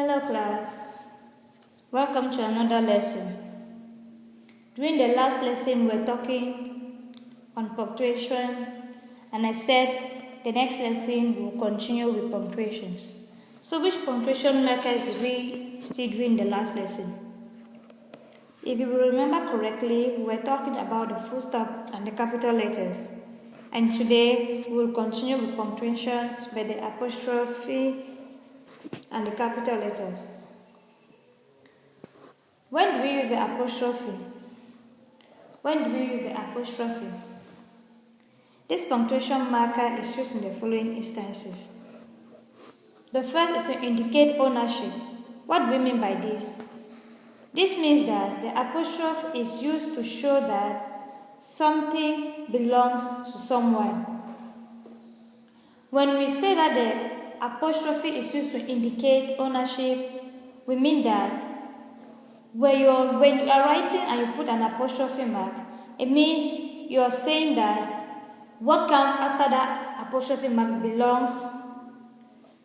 Hello class, welcome to another lesson. During the last lesson we were talking on punctuation and I said the next lesson we will continue with punctuations. So which punctuation markers did we see during the last lesson? If you will remember correctly, we were talking about the full stop and the capital letters. And today we will continue with punctuations by the apostrophe and the capital letters. When do we use the apostrophe? This punctuation marker is used in the following instances. The first is to indicate ownership. What do we mean by this? This means that the apostrophe is used to show that something belongs to someone. When we say that the apostrophe is used to indicate ownership, we mean that when you are writing and you put an apostrophe mark, it means you are saying that what comes after that apostrophe mark belongs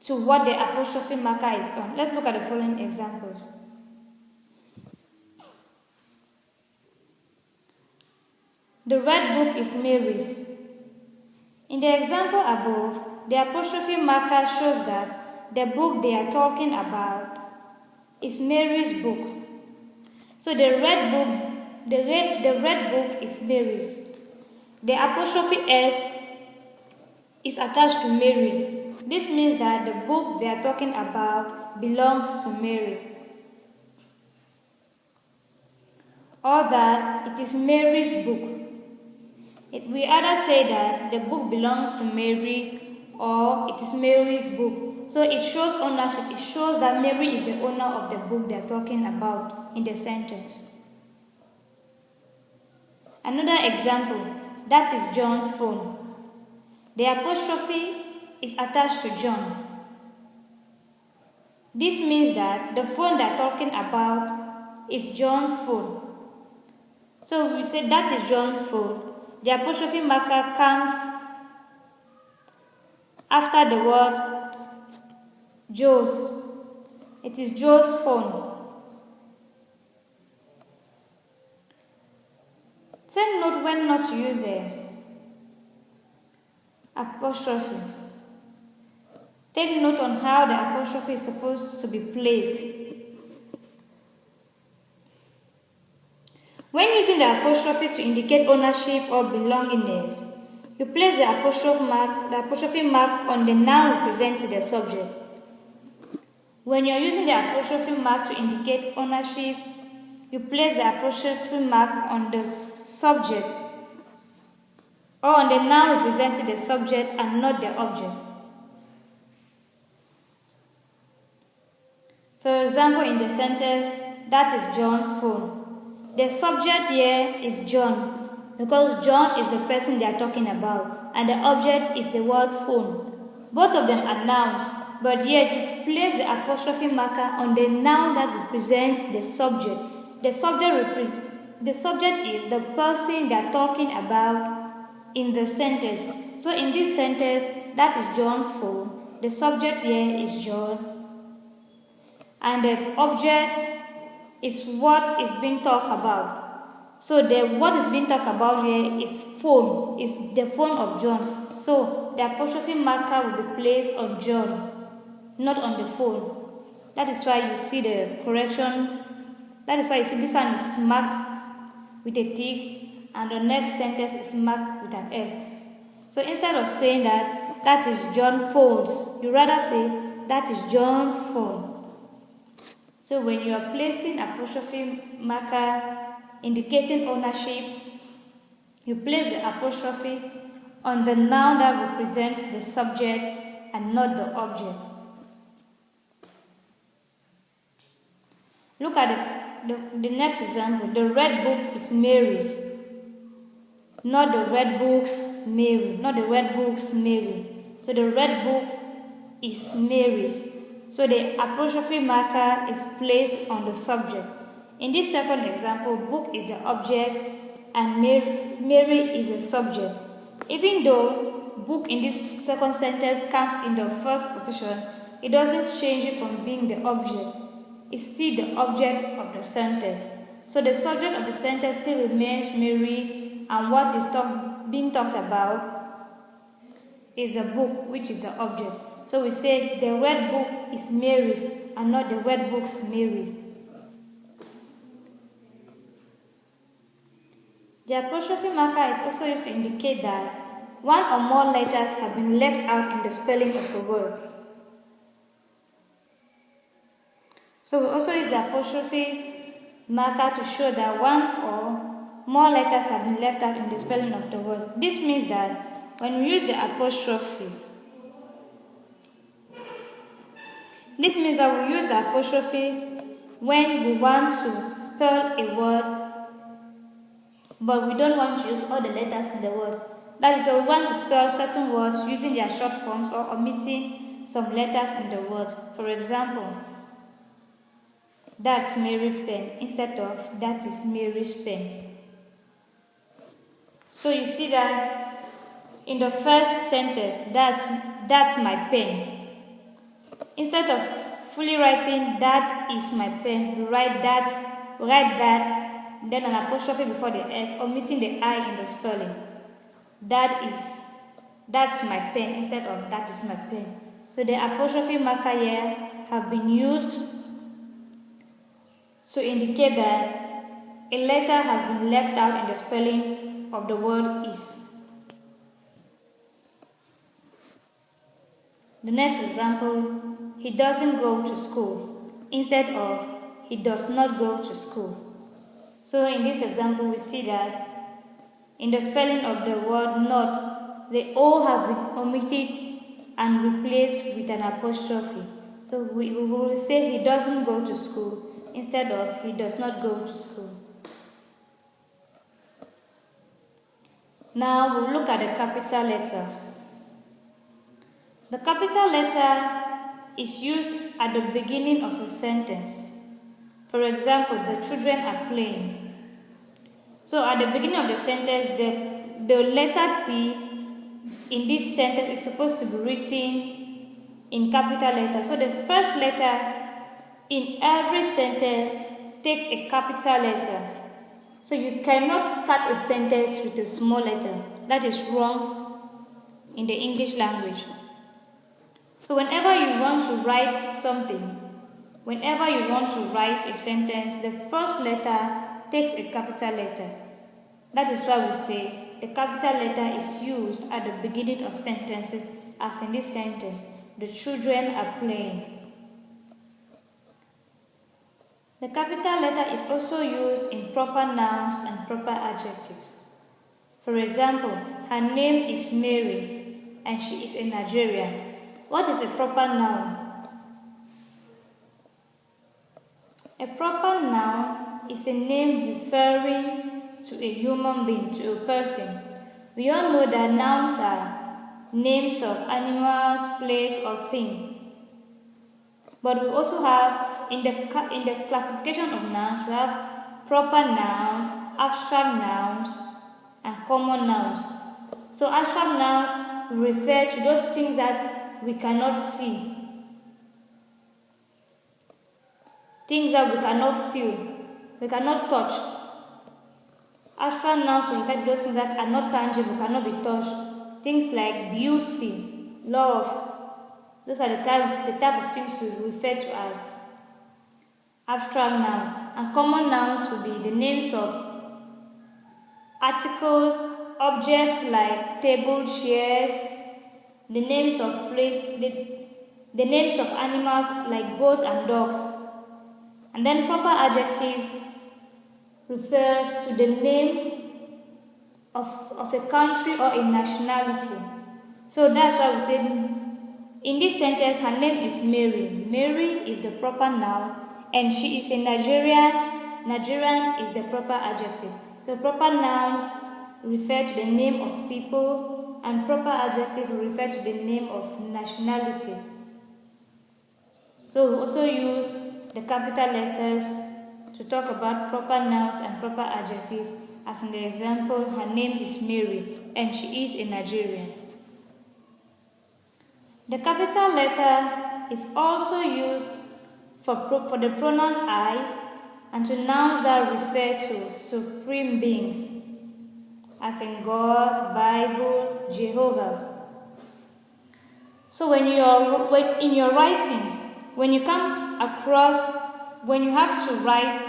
to what the apostrophe marker is on. Let's look at the following examples. The red book is Mary's. In the example above, the apostrophe marker shows that the book they are talking about is Mary's book. So the red book is Mary's. The apostrophe S is attached to Mary. This means that the book they are talking about belongs to Mary. Or that it is Mary's book. We either say that the book belongs to Mary or it is Mary's book. So it shows ownership. It shows that Mary is the owner of the book they are talking about in the sentence. Another example, that is John's phone. The apostrophe is attached to John. This means that the phone they are talking about is John's phone. So we say that is John's phone. The apostrophe marker comes after the word Joe's. It is Joe's phone. Take note when not to use the apostrophe. Take note on how the apostrophe is supposed to be placed. When using the apostrophe to indicate ownership or belongingness, you place the apostrophe mark on the noun representing the subject. When you are using the apostrophe mark to indicate ownership, you place the apostrophe mark on the subject or on the noun representing the subject and not the object. For example, in the sentence, that is John's phone. The subject here is John because John is the person they are talking about and the object is the word phone. Both of them are nouns, but yet you place the apostrophe marker on the noun that represents the subject. The subject is the person they are talking about in the sentence. So in this sentence, that is John's phone. The subject here is John. And the object is what is being talked about. So what is being talked about here is phone, is the phone of John. So the apostrophe marker will be placed on John, not on the phone. That is why you see the correction. That is why you see this one is marked with a tick and the next sentence is marked with an S. So instead of saying that is John's phones, you rather say that is John's phone. So when you are placing apostrophe marker indicating ownership, you place the apostrophe on the noun that represents the subject and not the object. Look at the next example. The red book is Mary's, not the red book's Mary, not the red book's Mary. So the red book is Mary's. So the apostrophe marker is placed on the subject. In this second example, book is the object and Mary is the subject. Even though book in this second sentence comes in the first position, it doesn't change it from being the object. It's still the object of the sentence. So the subject of the sentence still remains Mary, and what is being talked about is the book, which is the object. So we say the red book is Mary's and not the red book's Mary. The apostrophe marker is also used to indicate that one or more letters have been left out in the spelling of a word. So we also use the apostrophe marker to show that one or more letters have been left out in the spelling of the word. This means that when we use the apostrophe, when we want to spell a word, but we don't want to use all the letters in the word. That is, we want to spell certain words using their short forms or omitting some letters in the word. For example, that's Mary pen instead of that is Mary's pen. So you see that in the first sentence, that's my pen. Instead of fully writing that is my pen, we write that, then an apostrophe before the S, omitting the I in the spelling. That's my pen instead of that is my pen. So the apostrophe marker here have been used to indicate that a letter has been left out in the spelling of the word is. The next example, he doesn't go to school instead of he does not go to school. So in this example, we see that in the spelling of the word not, the O has been omitted and replaced with an apostrophe. So we will say he doesn't go to school instead of he does not go to school. Now we'll look at the capital letter. The capital letter is used at the beginning of a sentence. For example, the children are playing. So at the beginning of the sentence, the letter T in this sentence is supposed to be written in capital letter. So the first letter in every sentence takes a capital letter. So you cannot start a sentence with a small letter. That is wrong in the English language. So whenever you want to write something, whenever you want to write a sentence, the first letter takes a capital letter. That is why we say the capital letter is used at the beginning of sentences, as in this sentence, the children are playing. The capital letter is also used in proper nouns and proper adjectives. For example, her name is Mary and she is a Nigerian. What is a proper noun? A proper noun is a name referring to a human being, to a person. We all know that nouns are names of animals, place, or thing. But we also have, in the classification of nouns, we have proper nouns, abstract nouns, and common nouns. So abstract nouns refer to those things that we cannot see, things that we cannot feel, we cannot touch. Abstract nouns refer to those things that are not tangible, cannot be touched. Things like beauty, love. Those are the type of things we refer to as abstract nouns. And common nouns will be the names of articles, objects like table, chairs, the names of place, the names of animals like goats and dogs. And then proper adjectives refers to the name of a country or a nationality. So that's why we say in this sentence, her name is Mary. Mary is the proper noun and she is a Nigerian. Nigerian is the proper adjective. So proper nouns refer to the name of people and proper adjectives refer to the name of nationalities. So we also use the capital letters to talk about proper nouns and proper adjectives, as in the example, her name is Mary and she is a Nigerian. The capital letter is also used for the pronoun I and to nouns that refer to supreme beings, as in God, Bible, Jehovah. So when in your writing, when you have to write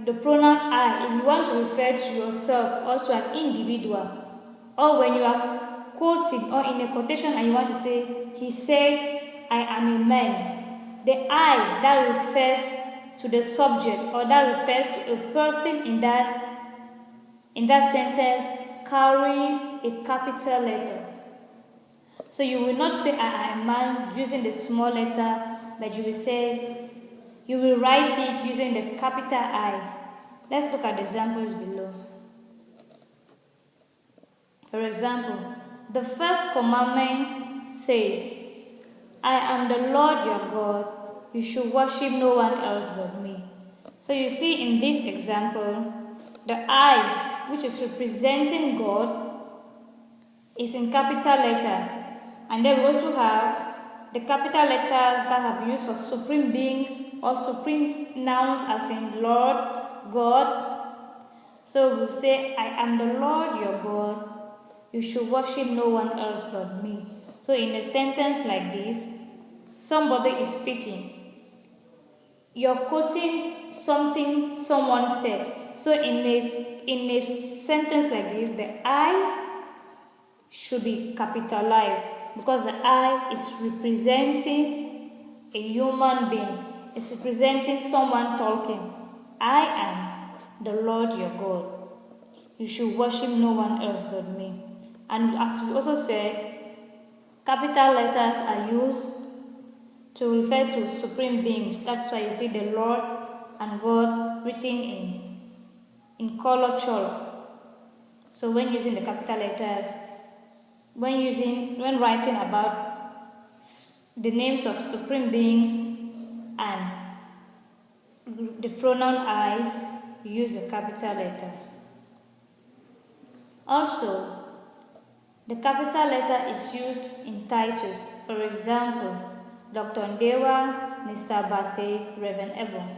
the pronoun I, if you want to refer to yourself or to an individual, or when you are quoting or in a quotation and you want to say, he said, I am a man, the I that refers to the subject or that refers to a person in that sentence carries a capital letter. So you will not say I am a man using the small letter, but you will write it using the capital I. Let's look at the examples below. For example, the first commandment says, I am the Lord your God, you should worship no one else but me. So you see in this example, the I, which is representing God, is in capital letter. And then we also have the capital letters that have been used for supreme beings or supreme nouns, as in Lord, God. So we'll say, I am the Lord your God, you should worship no one else but me. So in a sentence like this, somebody is speaking. You're quoting something someone said. So in a sentence like this, the I should be capitalized because the I is representing a human being. It's representing someone talking. I am the Lord your God. You should worship no one else but me. And as we also said, capital letters are used to refer to supreme beings. That's why you see the Lord and God written in color chalk. So when using the capital letters, when writing about the names of supreme beings and the pronoun I, you use a capital letter. Also, the capital letter is used in titles. For example, Dr. Ndewa, Mr. Bate, Reverend Ebon.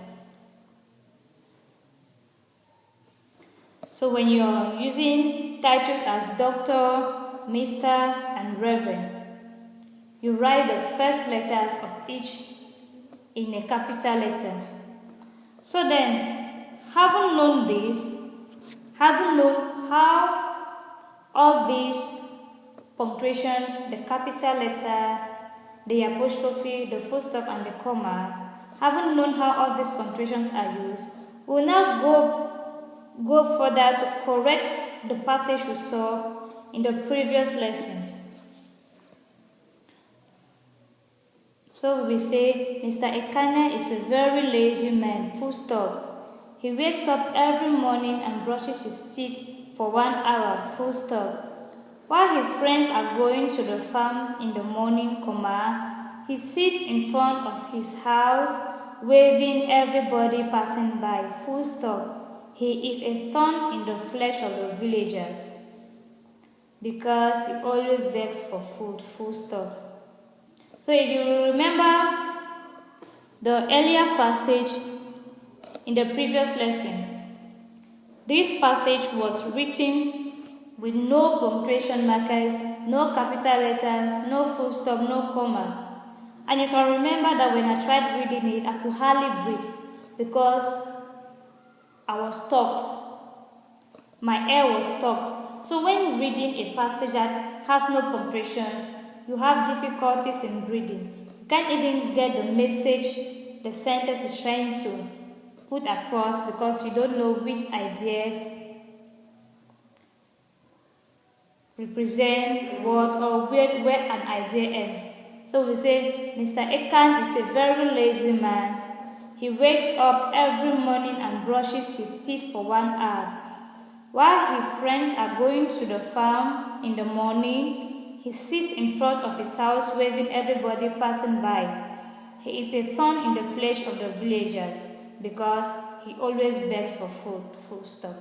So when you're using titles as Doctor, Mr. and Reverend, you write the first letters of each in a capital letter. So then, having known how all these punctuations, the capital letter, the apostrophe, the full stop, and the comma, having known how all these punctuations are used, we'll now go further to correct the passage we saw in the previous lesson. So we say, Mr. Ekane is a very lazy man, full stop. He wakes up every morning and brushes his teeth for 1 hour, full stop. While his friends are going to the farm in the morning, comma, he sits in front of his house, waving everybody passing by, full stop. He is a thorn in the flesh of the villagers, because he always begs for food, full stop. So if you remember the earlier passage in the previous lesson, this passage was written with no punctuation markers, no capital letters, no full stop, no commas. And you can remember that when I tried reading it, I could hardly breathe because I was stopped. My air was stopped. So when reading a passage that has no punctuation, you have difficulties in breathing. You can't even get the message the sentence is trying to put across because you don't know which idea represent what or where an idea ends. So we say, Mr. Ekan is a very lazy man. He wakes up every morning and brushes his teeth for 1 hour. While his friends are going to the farm in the morning, he sits in front of his house waving everybody passing by. He is a thorn in the flesh of the villagers because he always begs for food, full stop.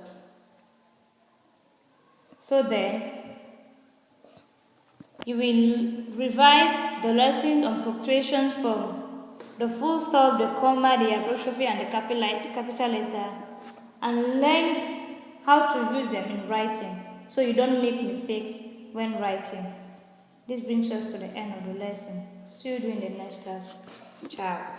So then, you will revise the lessons on punctuation from the full stop, the comma, the apostrophe, and the capital letter, and learn how to use them in writing so you don't make mistakes when writing. This brings us to the end of the lesson. See you during the next class. Ciao.